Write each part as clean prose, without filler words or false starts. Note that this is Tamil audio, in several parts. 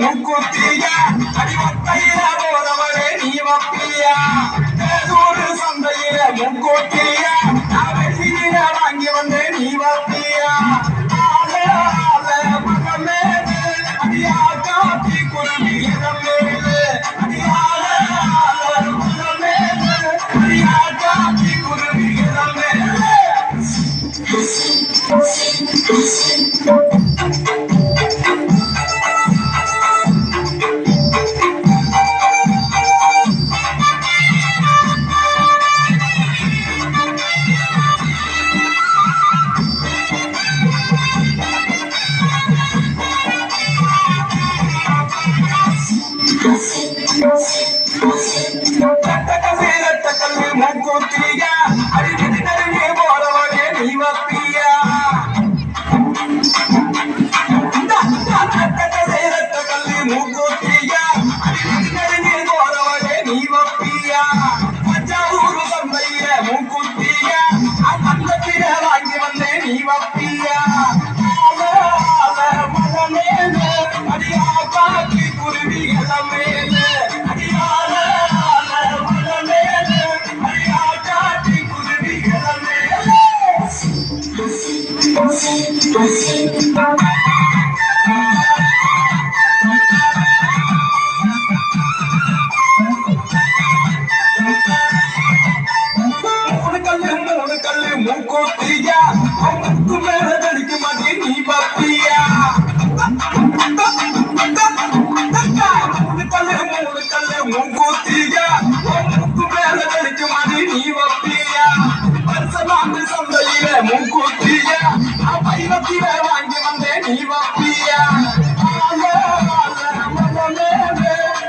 முக்குத்தியா அடிவத்தையில போறவரே நீ வப்பியா ஒரு சந்தையில முக்குத்தியா வெற்றியில வாங்கி வந்தே நீ வப்பியா அடியா காத்தி குருவி அடியா காத்தி குருவி முக்குத்தியா அடிநெருங்கி போறவரே நீ வப்பியா முக்குத்தியா அடிநெருங்கி போறவரே நீ வப்பியா தஞ்சாவூர் சந்தையில முக்குத்தியா அந்தத்தில வாங்கி வந்தே நீ வப்பியா அடியா காத்தி குருவி மேலே அடியால மூணு கல்லு மூக்கோத்தியா முக்கு மேல தடிக்க மாட்டே நீ பாப்பியா மூணு கல்லு மூக்கோத்தியா முக்கு மேல தடிக்க மாட்டே நீ பாப்பியா வருஷமாண்டு சந்தையில மூக்கோத்தியா வைரத்தில வாங்கி வந்தே நீ பாப்பியா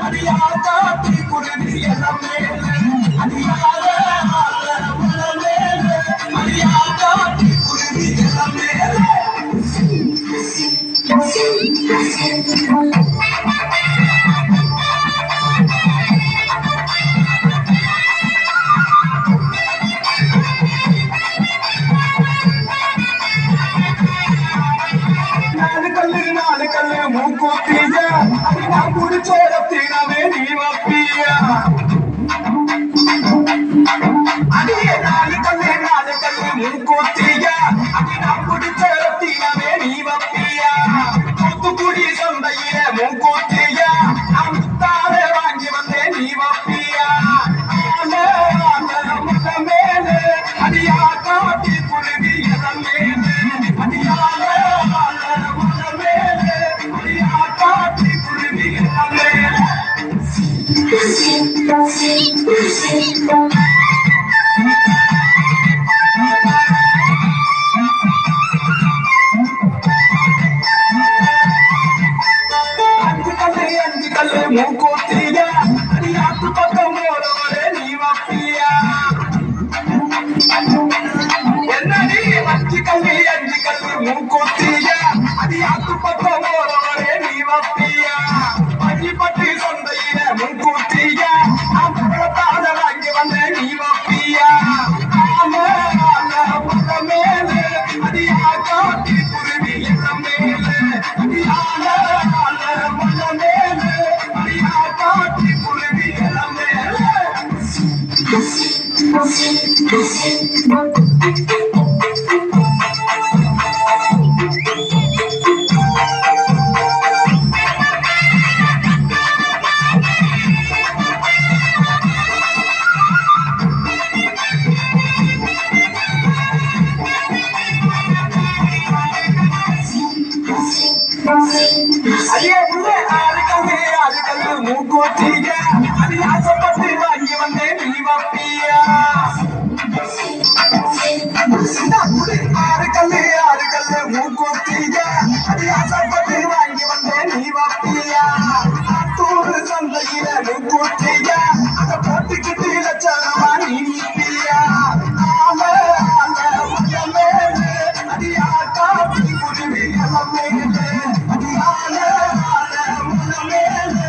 அடியா காத்தி குருவி அடியால அடியா காத்தி குருவி நாலு கல்லு மூக்குத்தியா அடி நான் குடிச்சோரத்தினவே நீ வப்பியா அடியே நாலு கல்லு மூக்குத்தியா அடி நான் குடிச்சோரத்தினவே நீ வப்பியா தூத்துக்குடி சந்தையில மூக்குத்தியா அமுத்தால வாங்கி வந்தே நீ வப்பியா மேலே அடியா காட்டி குருவி மேலே அடியால அஞ்சு கல்லு மூக்கோத்தியா அடியாத்து பக்கம் போறவரே நீ வப்பியா என்னடி அஞ்சு கல்லு மூக்கோத்தியா அடியாத்து பக்கம் போறவரே நீ வப்பியா பள்ளிப்பட்டி சந்தையில மூக்குத்தியா அம்பளத்தால வாங்கி வந்தே நீ வப்பியா மேலே அடியா காட்டி குருவி மேலே அடியால மேலே அடியா காட்டி குருவி மேலே ஐயே உள்ளே ஆறு கல்லு மூக்கோத்தியா அது ஆசைப்பட்டு வாங்கி வந்தே நீ வப்பியா ஆறு கல்லு மூக்கோத்தியா அது மேல்